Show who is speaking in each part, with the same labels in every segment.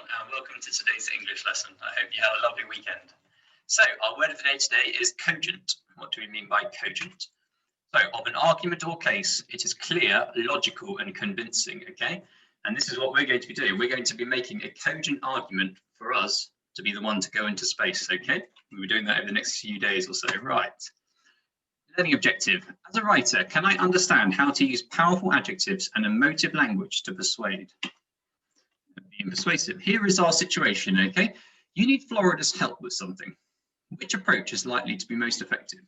Speaker 1: and welcome to today's English lesson. I hope you have a lovely weekend. So our word of the day today is cogent. What do we mean by cogent? So of an argument or case, it is clear, logical and convincing, okay? And this is what we're going to be doing. We're going to be making a cogent argument for us to be the one to go into space, okay? We'll be doing that over the next few days or so, right? Learning objective. As a writer, can I understand how to use powerful adjectives and emotive language to persuade? Being persuasive. Here is our situation, okay? You need Florida's help with something. Which approach is likely to be most effective?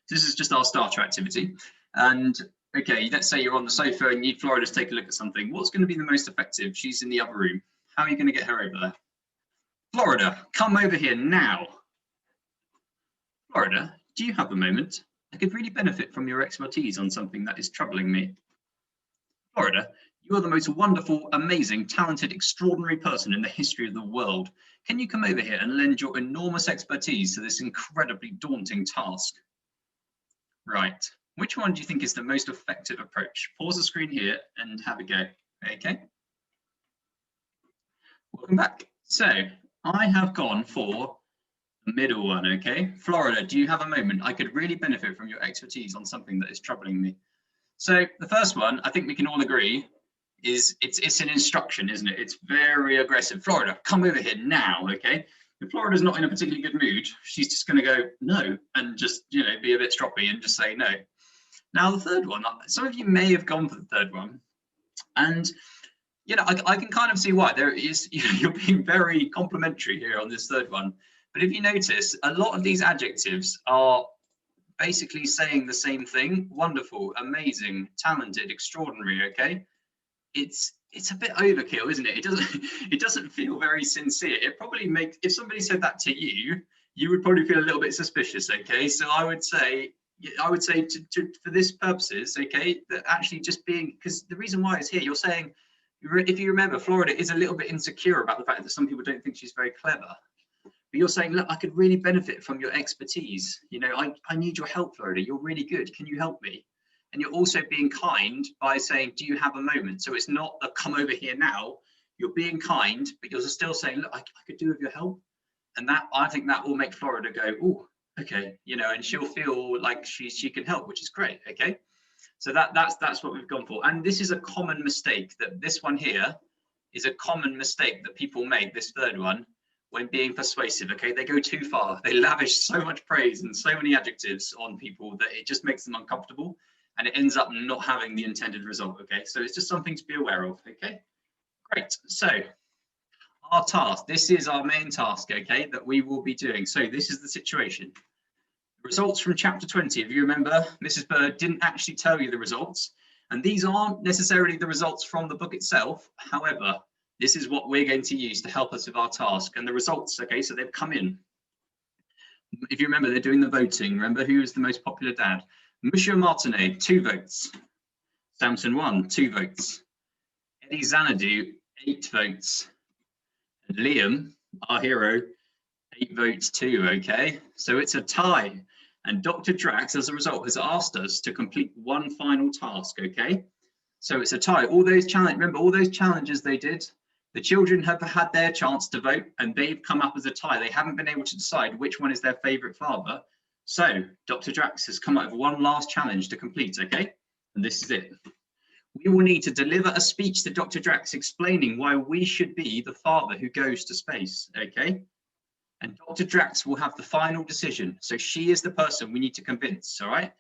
Speaker 1: This is just our starter activity. And okay, let's say you're on the sofa and you need Florida to take a look at something. What's going to be the most effective? She's in the other room. How are you going to get her over there? Florida, come over here now. Florida, do you have a moment? I could really benefit from your expertise on something that is troubling me. Florida, you are the most wonderful, amazing, talented, extraordinary person in the history of the world. Can you come over here and lend your enormous expertise to this incredibly daunting task? Right. Which one do you think is the most effective approach? Pause the screen here and have a go. Okay. Welcome back. So I have gone for the middle one. Okay. Florida, do you have a moment? I could really benefit from your expertise on something that is troubling me. So the first one, I think we can all agree, is it's an instruction, isn't it? It's very aggressive. Florida, come over here now, okay? If Florida's not in a particularly good mood, she's just going to go no and just, you know, be a bit stroppy and just say no. Now the third one, some of you may have gone for the third one, and you know, I can kind of see why. There is, you know, you're being very complimentary here on this third one, but if you notice, a lot of these adjectives are basically saying the same thing: wonderful, amazing, talented, extraordinary. Okay, it's a bit overkill, isn't it? It doesn't feel very sincere. It probably makes, if somebody said that to you, you would probably feel a little bit suspicious. Okay, so I would say for this purposes, okay, that actually just being, because the reason why it's here, you're saying, if you remember, Florida is a little bit insecure about the fact that some people don't think she's very clever. But you're saying, look, I could really benefit from your expertise. You know, I need your help, Florida. You're really good. Can you help me? And you're also being kind by saying, do you have a moment? So it's not a come over here now. You're being kind, but you're still saying, look, I could do with your help. And that, I think that will make Florida go, oh, okay, you know, and she'll feel like she can help, which is great. Okay. So that's what we've gone for. And this is a common mistake, that this one here is a common mistake that people make, this third one, when being persuasive. Okay, they go too far. They lavish so much praise and so many adjectives on people that it just makes them uncomfortable, and it ends up not having the intended result. Okay, so it's just something to be aware of. Okay, great. So our task, this is our main task, okay, that we will be doing. So this is the situation. Results from chapter 20. If you remember, Mrs. Bird didn't actually tell you the results, and these aren't necessarily the results from the book itself. However, this is what we're going to use to help us with our task. And the results, okay, so they've come in. If you remember, they're doing the voting. Remember, who is the most popular dad? Monsieur Martinet, 2 votes. Samson 1, 2 votes. Eddie Xanadu, 8 votes. And Liam, our hero, 8 votes too, okay? So it's a tie. And Dr. Drax, as a result, has asked us to complete one final task, okay? So it's a tie. All those remember all those challenges they did? The children have had their chance to vote and they've come up as a tie. They haven't been able to decide which one is their favorite father. So Dr. Drax has come up with one last challenge to complete, okay? And this is it. We will need to deliver a speech to Dr. Drax explaining why we should be the father who goes to space, okay? And Dr. Drax will have the final decision. So she is the person we need to convince, all right?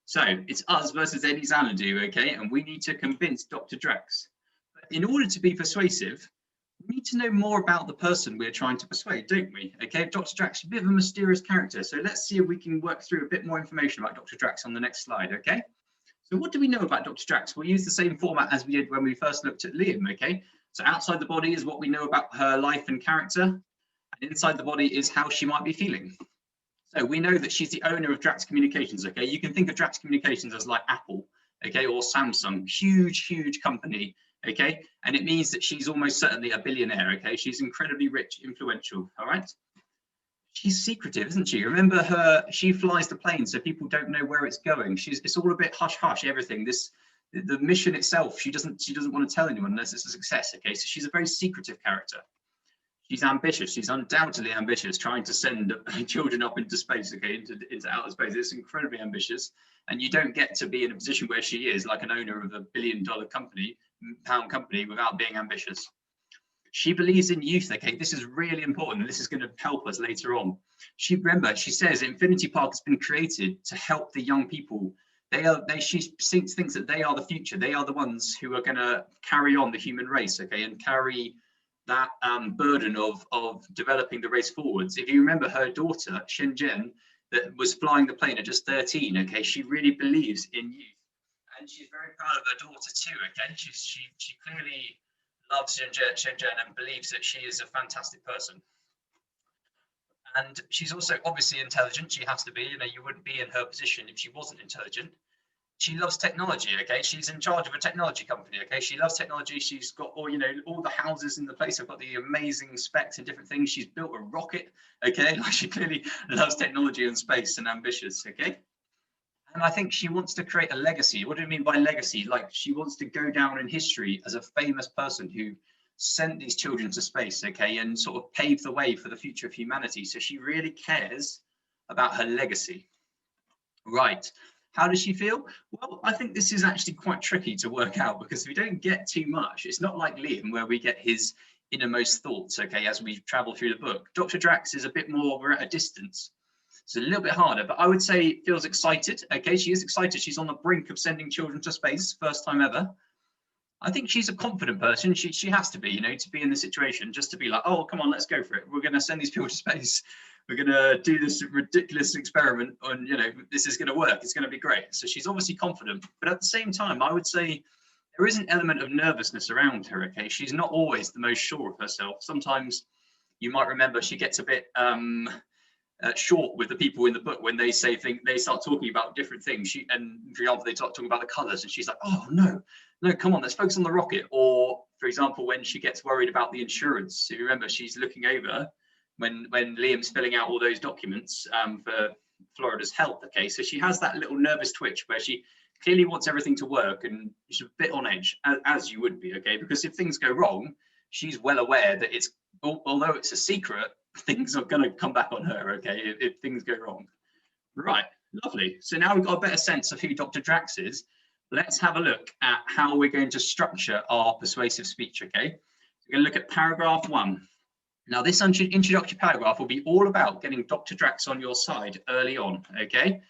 Speaker 1: So it's us versus Eddie Xanadu, okay? And we need to convince Dr. Drax. But in order to be persuasive, we need to know more about the person we're trying to persuade, don't we? Okay, Dr. Drax is a bit of a mysterious character. So let's see if we can work through a bit more information about Dr. Drax on the next slide, okay? So what do we know about Dr. Drax? We'll use the same format as we did when we first looked at Liam, okay? So outside the body is what we know about her life and character. And inside the body is how she might be feeling. So we know that she's the owner of Drax Communications, okay? You can think of Drax Communications as like Apple, okay, or Samsung, huge company, okay? And it means that she's almost certainly a billionaire, okay? She's incredibly rich, influential, all right? She's secretive, isn't she? Remember her, she flies the plane so people don't know where it's going. It's all a bit hush-hush, everything. The mission itself, she doesn't want to tell anyone unless it's a success, okay? So she's a very secretive character. She's ambitious. She's undoubtedly ambitious, trying to send children up into space, okay, into outer space. It's incredibly ambitious. And you don't get to be in a position where she is, like an owner of a billion-dollar pound company, without being ambitious. She believes in youth, okay? This is really important. This is going to help us later on. She says Infinity Park has been created to help the young people. She thinks that they are the future. They are the ones who are going to carry on the human race, okay, and carry that burden of developing the race forwards. If you remember her daughter, Shenzhen, that was flying the plane at just 13, okay, she really believes in youth. And she's very proud of her daughter too, okay? She clearly loves Shenzhen and believes that she is a fantastic person. And she's also obviously intelligent. She has to be, you wouldn't be in her position if she wasn't intelligent. She loves technology, okay? She's in charge of a technology company, okay? She loves technology. She's got all the houses in the place have got the amazing specs and different things. She's built a rocket, okay? Like, she clearly loves technology and space and ambitious, okay? And I think she wants to create a legacy. What do you mean by legacy? Like, she wants to go down in history as a famous person who sent these children to space, okay, and sort of paved the way for the future of humanity. So she really cares about her legacy. Right. How does she feel? Well, I think this is actually quite tricky to work out, because we don't get too much. It's not like Liam, where we get his innermost thoughts, okay, as we travel through the book. Dr. Drax is a bit more, we're at a distance. It's a little bit harder, but I would say feels excited. Okay, she is excited. She's on the brink of sending children to space, first time ever. I think she's a confident person. She has to be, to be in the situation, just to be like, oh, come on, let's go for it. We're going to send these people to space. We're going to do this ridiculous experiment on, this is going to work. It's going to be great. So she's obviously confident, but at the same time, I would say there is an element of nervousness around her. Okay, she's not always the most sure of herself. Sometimes you might remember she gets a bit short with the people in the book when they start talking about different things. And for example, they start talking about the colors, and she's like, oh no, come on, let's focus on the rocket. Or for example, when she gets worried about the insurance, so you remember she's looking over when Liam's filling out all those documents for Florida's health. Okay, so she has that little nervous twitch where she clearly wants everything to work, and she's a bit on edge, as you would be, okay, because if things go wrong, she's well aware that although it's a secret, things are going to come back on her, okay, if things go wrong. Right, lovely. So now we've got a better sense of who Dr. Drax is. Let's have a look at how we're going to structure our persuasive speech, okay? We're going to look at paragraph 1. Now, this introductory paragraph will be all about getting Dr. Drax on your side early on, okay?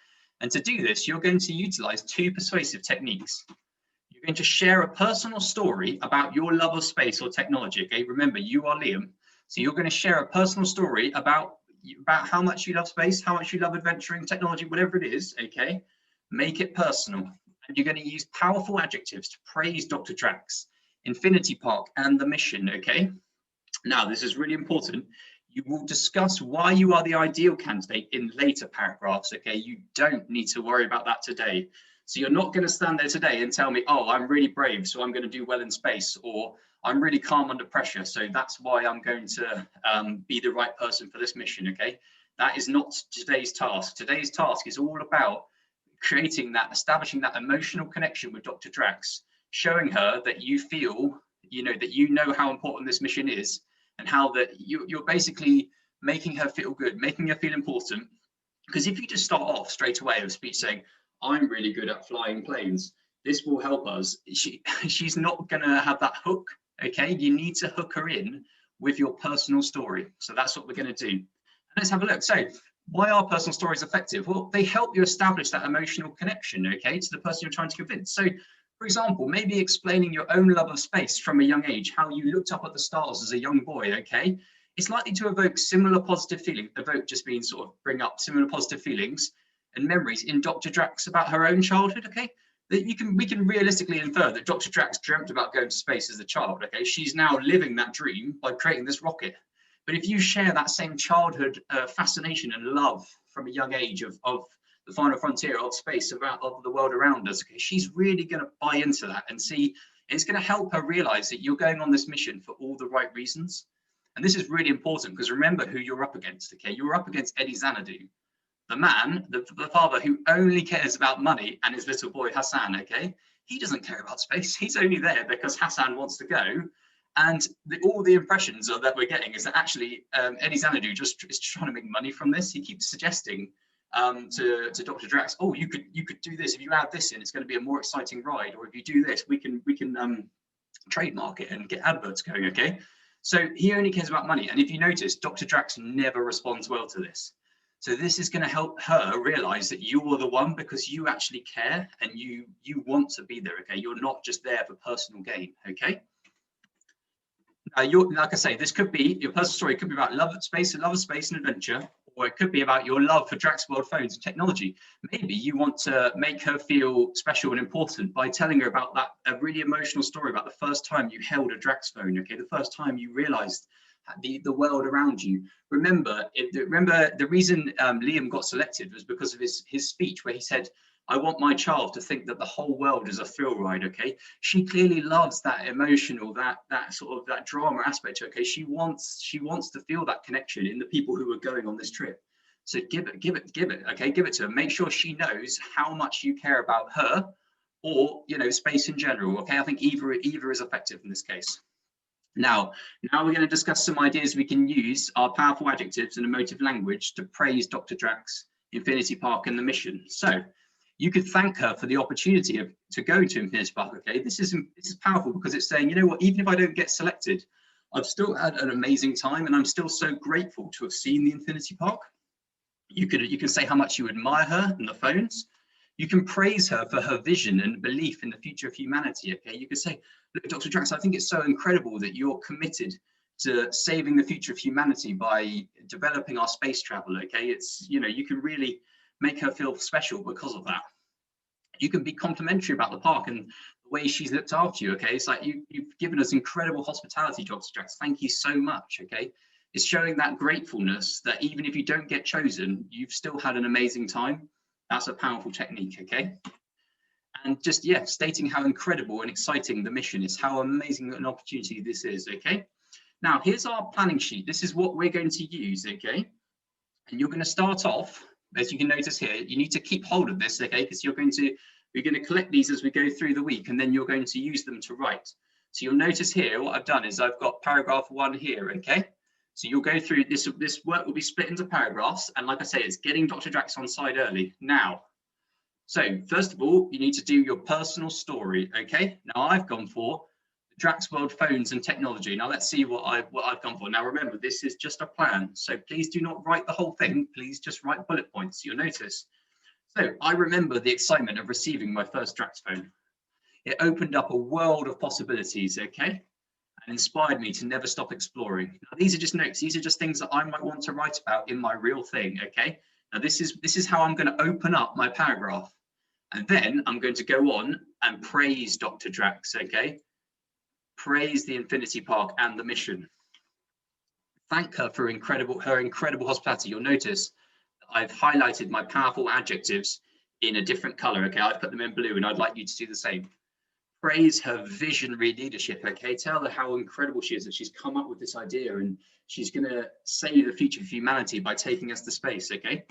Speaker 1: And to do this, you're going to utilize 2 persuasive techniques. You're going to share a personal story about your love of space or technology, okay? Remember, you are Liam. So you're going to share a personal story about how much you love space, how much you love adventuring, technology, whatever it is, okay? Make it personal. And you're going to use powerful adjectives to praise Dr. Drax, Infinity Park, and the mission, okay? Now, this is really important. You will discuss why you are the ideal candidate in later paragraphs, okay? You don't need to worry about that today. So you're not going to stand there today and tell me, oh, I'm really brave, so I'm going to do well in space, or I'm really calm under pressure, so that's why I'm going to be the right person for this mission, okay? That is not today's task. Today's task is all about establishing that emotional connection with Dr. Drax, showing her that you feel, that you know how important this mission is, and how that you're basically making her feel good, making her feel important. Because if you just start off straight away with speech saying, I'm really good at flying planes, this will help us, she's not going to have that hook, okay? You need to hook her in with your personal story. So that's what we're going to do. Let's have a look. So why are personal stories effective? Well, they help you establish that emotional connection, okay, to the person you're trying to convince. So, for example, maybe explaining your own love of space from a young age, how you looked up at the stars as a young boy, okay? It's likely to evoke similar positive feelings. Evoke just means sort of bring up similar positive feelings and memories in Dr. Drax about her own childhood, okay? We can realistically infer that Dr. Drax dreamt about going to space as a child, okay? She's now living that dream by creating this rocket. But if you share that same childhood fascination and love from a young age of the final frontier of space, of the world around us, okay, she's really going to buy into that and see, it's going to help her realize that you're going on this mission for all the right reasons. And this is really important, because remember who you're up against, okay? You're up against Eddie Xanadu, the man, the father who only cares about money, and his little boy Hassan, okay? He doesn't care about space. He's only there because Hassan wants to go, And all the impressions that we're getting is that actually Eddie Xanadu just is trying to make money from this. He keeps suggesting to Dr. Drax, oh, you could do this. If you add this in, it's going to be a more exciting ride. Or if you do this, we can trademark it and get adverts going. Okay, so he only cares about money. And if you notice, Dr. Drax never responds well to this. So this is going to help her realize that you are the one because you actually care and you want to be there. Okay, you're not just there for personal gain. Okay. Like I say, this could be your personal story. It could be about love of space and adventure, or it could be about your love for Drax World phones and technology. Maybe you want to make her feel special and important by telling her about a really emotional story about the first time you held a Drax phone. Okay, the first time you realized the world around you. Remember the reason Liam got selected was because of his speech where he said, I want my child to think that the whole world is a thrill ride. Okay, she clearly loves that emotional, that sort of that drama aspect. Okay, she wants to feel that connection in the people who are going on this trip. So give it. Okay, give it to her. Make sure she knows how much you care about her, or space in general. Okay, I think either is effective in this case. Now we're going to discuss some ideas we can use our powerful adjectives and emotive language to praise Dr. Drax, Infinity Park, and the mission. So you could thank her for the opportunity to go to Infinity Park. Okay, this is powerful because it's saying, you know what, even if I don't get selected, I've still had an amazing time and I'm still so grateful to have seen the Infinity Park. You can say how much you admire her and the phones. You can praise her for her vision and belief in the future of humanity. Okay, you could say, look, Dr. Drax, I think it's so incredible that you're committed to saving the future of humanity by developing our space travel. Okay, it's, you can really make her feel special because of that. You can be complimentary about the park and the way she's looked after you. Okay, it's like you've given us incredible hospitality, Dr. Drax. Thank you so much. Okay, it's showing that gratefulness that even if you don't get chosen, you've still had an amazing time. That's a powerful technique. Okay, and just stating how incredible and exciting the mission is, how amazing an opportunity this is. Okay, now here's our planning sheet. This is what we're going to use. Okay, and you're going to start off. As you can notice here, you need to keep hold of this, okay? Because we're going to collect these as we go through the week, and then you're going to use them to write. So you'll notice here, what I've done is I've got paragraph 1 here, okay? So you'll go through this work will be split into paragraphs, and like I say, it's getting Dr. Drax on side early. Now, so first of all, you need to do your personal story, okay? Now I've gone for Drax World phones and technology. Now let's see what I've gone for. Now remember, this is just a plan, so please do not write the whole thing. Please just write bullet points. You'll notice. So I remember the excitement of receiving my first Drax phone. It opened up a world of possibilities, okay, and inspired me to never stop exploring. Now these are just notes. These are just things that I might want to write about in my real thing, okay. Now this is how I'm going to open up my paragraph, and then I'm going to go on and praise Dr. Drax, okay. Praise the Infinity Park and the mission. Thank her for her incredible hospitality. You'll notice I've highlighted my powerful adjectives in a different color. Okay, I've put them in blue, and I'd like you to do the same. Praise her visionary leadership. Okay, tell her how incredible she is, that she's come up with this idea and she's going to save the future of humanity by taking us to space. Okay,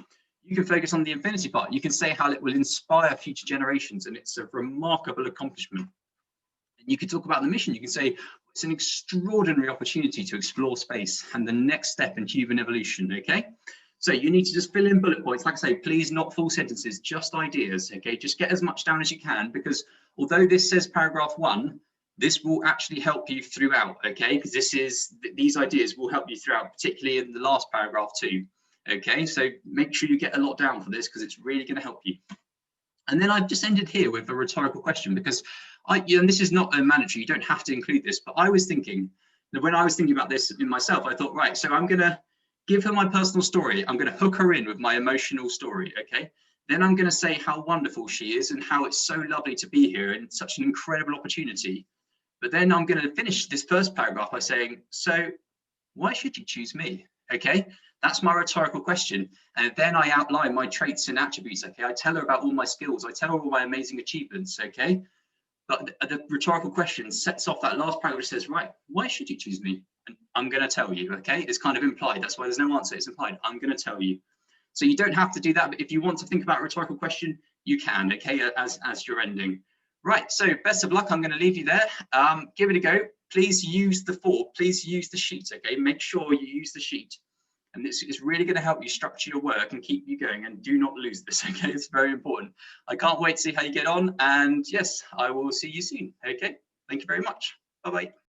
Speaker 1: you can focus on the Infinity Park. You can say how it will inspire future generations, and it's a remarkable accomplishment. You could talk about the mission. You can say it's an extraordinary opportunity to explore space and the next step in human evolution. Okay, so you need to just fill in bullet points. Like I say, please not full sentences, just ideas. Okay, just get as much down as you can, because although this says paragraph 1, this will actually help you throughout. Okay, because these ideas will help you throughout, particularly in the last paragraph too. Okay, so make sure you get a lot down for this, because it's really going to help you. And then I've just ended here with a rhetorical question, because and this is not a mandatory, you don't have to include this, but I was thinking that when I was thinking about this in myself, I thought, right, so I'm going to give her my personal story. I'm going to hook her in with my emotional story, okay? Then I'm going to say how wonderful she is and how it's so lovely to be here and such an incredible opportunity. But then I'm going to finish this first paragraph by saying, so why should you choose me? Okay, that's my rhetorical question. And then I outline my traits and attributes. Okay, I tell her about all my skills. I tell her all my amazing achievements. Okay, but the rhetorical question sets off that last paragraph, which says, right, why should you choose me? And I'm going to tell you. Okay, it's kind of implied. That's why there's no answer. It's implied. I'm going to tell you. So you don't have to do that. But if you want to think about a rhetorical question, you can. Okay, as your ending. Right. So best of luck. I'm going to leave you there. Give it a go. please use the form, please use the sheet, okay? Make sure you use the sheet. And this is really going to help you structure your work and keep you going, and do not lose this, okay? It's very important. I can't wait to see how you get on, and yes, I will see you soon, okay? Thank you very much. Bye-bye.